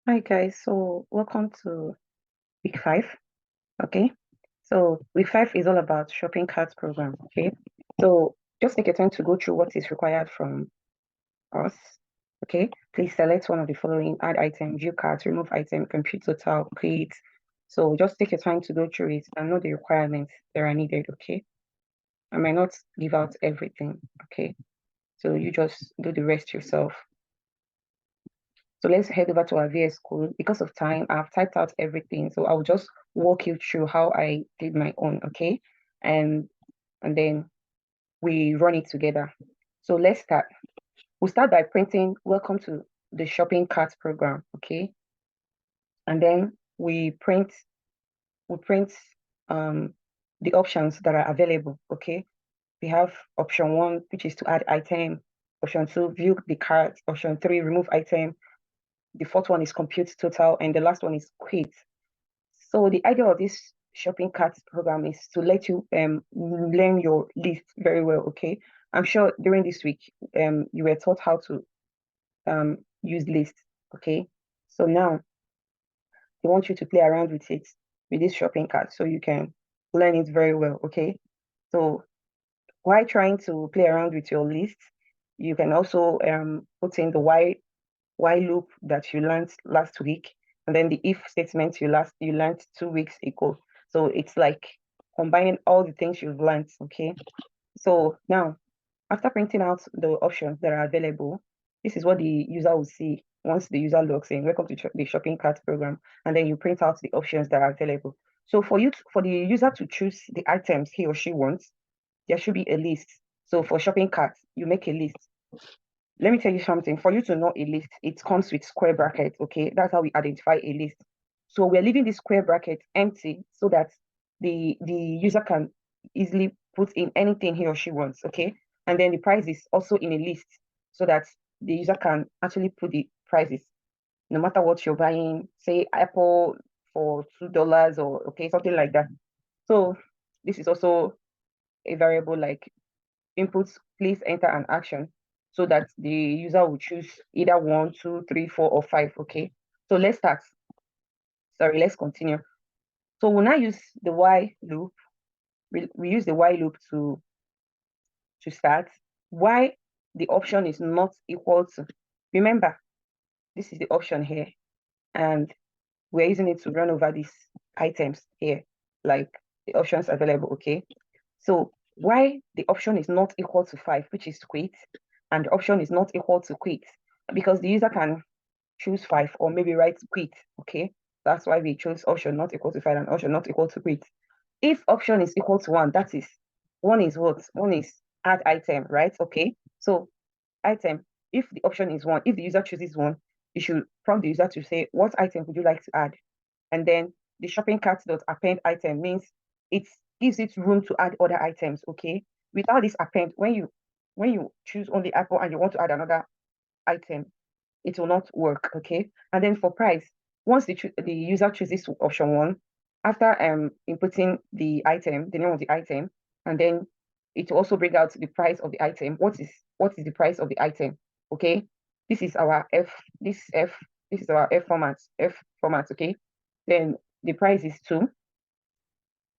Hi guys, so welcome to week 5. Okay, so week 5 is all about shopping cart program. Okay, so just take your time to go through what is required from us. Okay, please select one of the following: add item, view cart, remove item, compute total, create. So just take your time to go through it and know the requirements that are needed. Okay, I might not give out everything. Okay, so you just do the rest yourself. So let's head over to our VS Code. Because of time, I've typed out everything. So I'll just walk you through how I did my own, okay? And and then we run it together. So let's start. We'll start by printing welcome to the shopping cart program, okay? And then we print um the options that are available, okay? We have option 1, which is to add item, option 2, view the cart, option 3, remove item, the fourth one is compute total, and the last one is quit. So the idea of this shopping cart program is to let you learn your list very well. Okay, I'm sure during this week you were taught how to use list. Okay, so now they want you to play around with it with this shopping cart so you can learn it very well. Okay, so while trying to play around with your list, you can also put in the while loop that you learned last week, and then the if statement you learned 2 weeks ago. So it's like combining all the things you've learned. Okay. So now, after printing out the options that are available, this is what the user will see once the user logs in. Welcome to the shopping cart program, and then you print out the options that are available. So for the user to choose the items he or she wants, there should be a list. So for shopping cart, you make a list. Let me tell you something. For you to know a list, it comes with square brackets. Okay, that's how we identify a list. So we're leaving this square bracket empty so that the user can easily put in anything he or she wants. Okay, and then the price is also in a list so that the user can actually put the prices no matter what you're buying. Say Apple for $2 or okay something like that. So this is also a variable like inputs, please enter an action so that the user will choose either 1, 2, 3, 4, or 5. Okay. So let's start. Sorry, let's continue. So we'll now use the while loop. We use the while loop to start. Why the option is not equal to. Remember, this is the option here, and we're using it to run over these items here, like the options available. Okay. So why the option is not equal to 5, which is quit, and the option is not equal to quit, because the user can choose 5 or maybe write quit. Okay, that's why we chose option not equal to 5 and option not equal to quit. If option is equal to 1, that is one is what? One is add item, right? Okay, so item. If the option is 1, if the user chooses 1, you should prompt the user to say, what item would you like to add? And then the shopping cart dot append item means it gives it room to add other items. Okay, without this append, when you choose only Apple and you want to add another item, it will not work. Okay, and then for price, once the user chooses option 1, after inputting the name of the item, and then it will also bring out the price of the item. What is the price of the item? Okay, this is our F. This is our F format. F format. Okay, then the price is 2.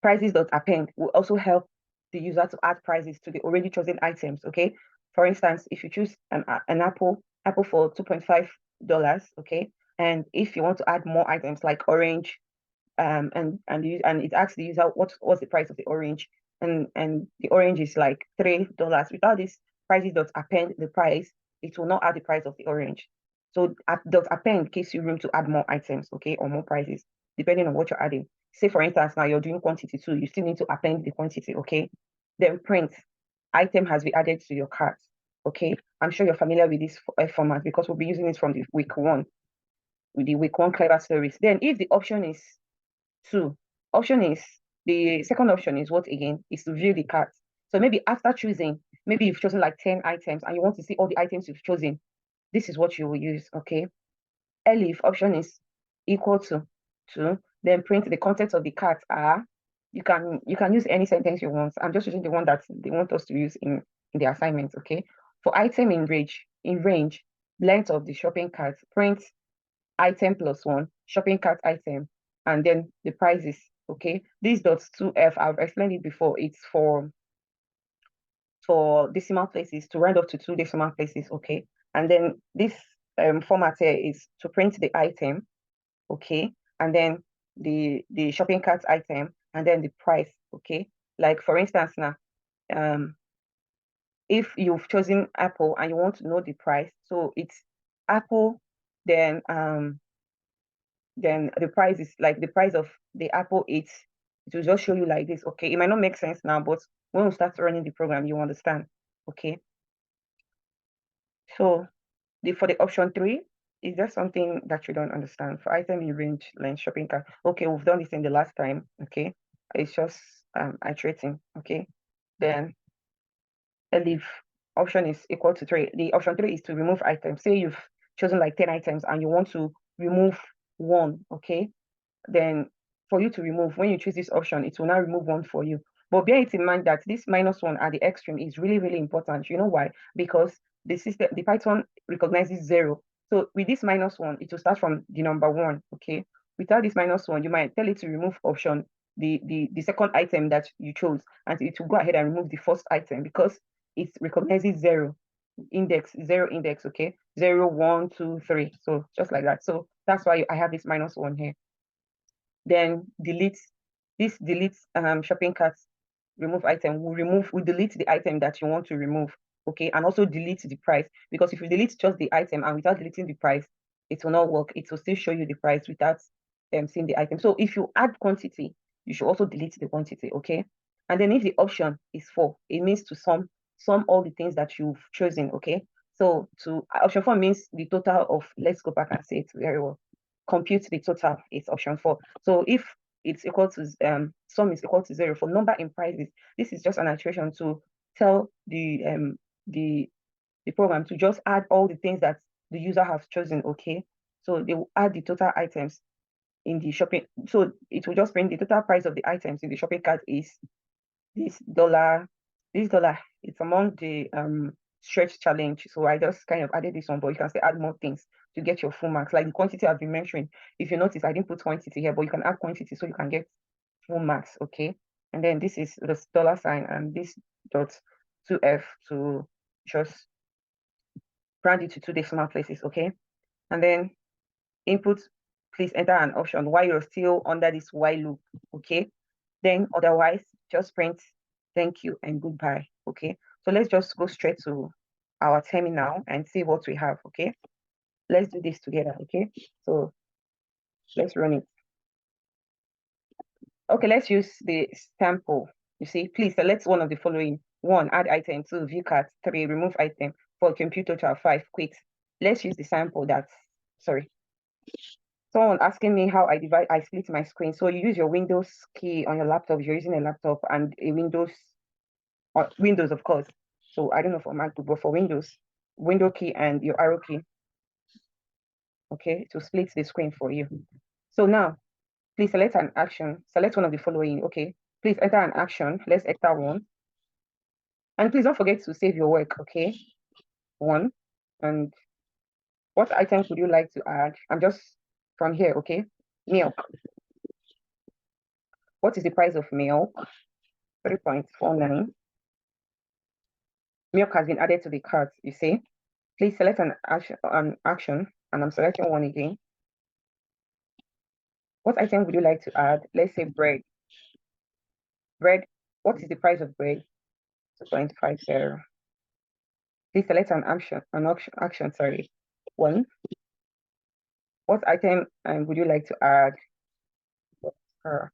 Prices.append will also help the user to add prices to the already chosen items. Okay. For instance, if you choose an apple for $2.5, okay, and if you want to add more items like orange, and it asks the user what's the price of the orange, and the orange is like $3. Without this prices.append the price, it will not add the price of the orange. So dot append gives you room to add more items, okay, or more prices, depending on what you're adding. Say for instance, now you're doing quantity too, you still need to append the quantity, okay? Then print, item has been added to your cart, okay? I'm sure you're familiar with this format because we'll be using it from the week 1, with the week 1 clever stories. Then if the option is 2, option is the second option is what again? Is to view the cart. So maybe after choosing, maybe you've chosen like 10 items and you want to see all the items you've chosen. This is what you will use, okay? Elif option is equal to 2. Then print the contents of the cart are, you can use any sentence you want. I'm just using the one that they want us to use in the assignment, okay? For item in range, length of the shopping cart, print item plus one, shopping cart item, and then the prices. Okay, this dot 2F, I've explained it before. It's for decimal places, to round up to 2 decimal places. Okay, and then this format here is to print the item. Okay, and then the shopping cart item, and then the price. Okay, like for instance now, if you've chosen Apple and you want to know the price, so it's Apple, then the price is like the price of the Apple 8. It will just show you like this. Okay, it might not make sense now, but when we start running the program, you understand. Okay, so for the option 3, is there something that you don't understand? For item in range length shopping cart. Okay, we've done this in the last time. Okay, it's just iterating. Okay, then leave option is equal to 3. The option 3 is to remove items. Say you've chosen like 10 items and you want to remove one. Okay, then for you to remove, when you choose this option, it will now remove one for you. But bear it in mind that this -1 at the extreme is really, really important. You know why? Because the Python recognizes 0. So with this -1, it will start from the number 1. Okay. Without this -1, you might tell it to remove option, the second item that you chose, and it will go ahead and remove the first item because it recognizes 0 index. Okay. 0, 1, 2, 3. So just like that. So that's why I have this -1 here. Then delete shopping cart remove item. We delete the item that you want to remove. Okay, and also delete the price, because if you delete just the item and without deleting the price, it will not work. It will still show you the price without seeing the item. So if you add quantity, you should also delete the quantity. Okay, and then if the option is 4, it means to sum all the things that you've chosen. Okay, so to option 4 means the total of, let's go back and say it very well, compute the total. It's option 4. So if it's equal to sum is equal to 0 for number in prices, this is just an iteration to tell the program to just add all the things that the user has chosen. Okay, so they will add the total items in the shopping. So it will just bring the total price of the items in the shopping cart is this dollar. It's among the stretch challenge. So I just kind of added this one, but you can still add more things to get your full marks. Like the quantity I've been mentioning. If you notice, I didn't put quantity here, but you can add quantity so you can get full marks. Okay. And then this is the dollar sign and this dot 2F to just round it to 2 decimal places. Okay. And then input, please enter an option while you're still under this while loop. Okay. Then otherwise, just print thank you and goodbye. Okay. So let's just go straight to our terminal and see what we have. Okay. Let's do this together. Okay. So let's run it. Okay, let's use the sample. You see, please select one of the following. 1, add item. 2, view cart. 3, remove item. 4, compute total. 5, quit. Let's use the sample that's, sorry. Someone asking me how I split my screen. So you use your Windows key on your laptop. You're using a laptop and a Windows, or Windows, of course. So I don't know for MacBook, but for Windows, window key and your arrow key. Okay, to split the screen for you. So now, please select an action. Select one of the following. Okay, please enter an action. Let's enter 1. And please don't forget to save your work. Okay, 1. And what items would you like to add? I'm just from here. Okay, milk. What is the price of milk? 3.49. Milk has been added to the cart. You see, please select an action, and I'm selecting 1 again. What item would you like to add? Let's say bread. Bread. What is the price of bread? 2.50. Please select an action. Sorry, 1. What item would you like to add? Butter.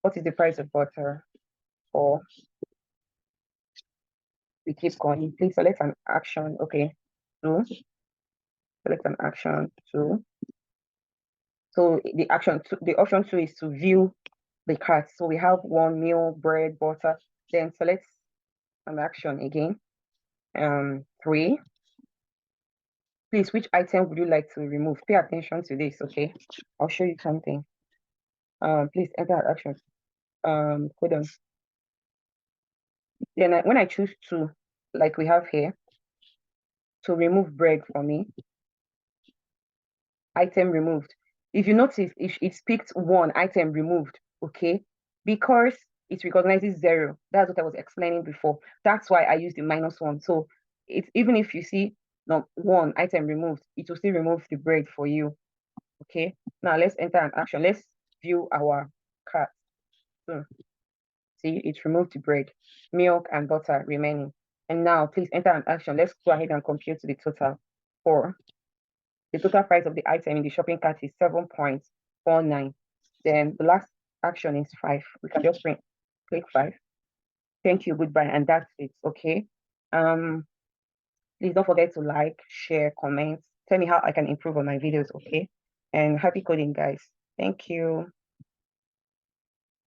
What is the price of butter? 4. We keep going. Please select an action. Okay. 2. Select an action. 2. So the option 2 is to view the cart. So we have 1, meal, bread, butter. Then select an action again. 3. Please, which item would you like to remove? Pay attention to this, okay? I'll show you something. Please enter action. Hold on. Then when I choose 2, like we have here, to remove bread for me, item removed. If you notice, if it's picked one item removed, okay, because it recognizes zero. That's what I was explaining before. That's why I used the -1. So it's even if you see no one item removed, it will still remove the braid for you. Okay. Now let's enter an action. Let's view our cart. So see, it removed the bread, milk, and butter remaining. And now please enter an action. Let's go ahead and compute the total. For the total price of the item in the shopping cart is 7.49. Then the last action is 5. We can just click 5. Thank you, goodbye, and that's it. Okay. Please don't forget to like, share, comment. Tell me how I can improve on my videos. Okay. And happy coding, guys. Thank you.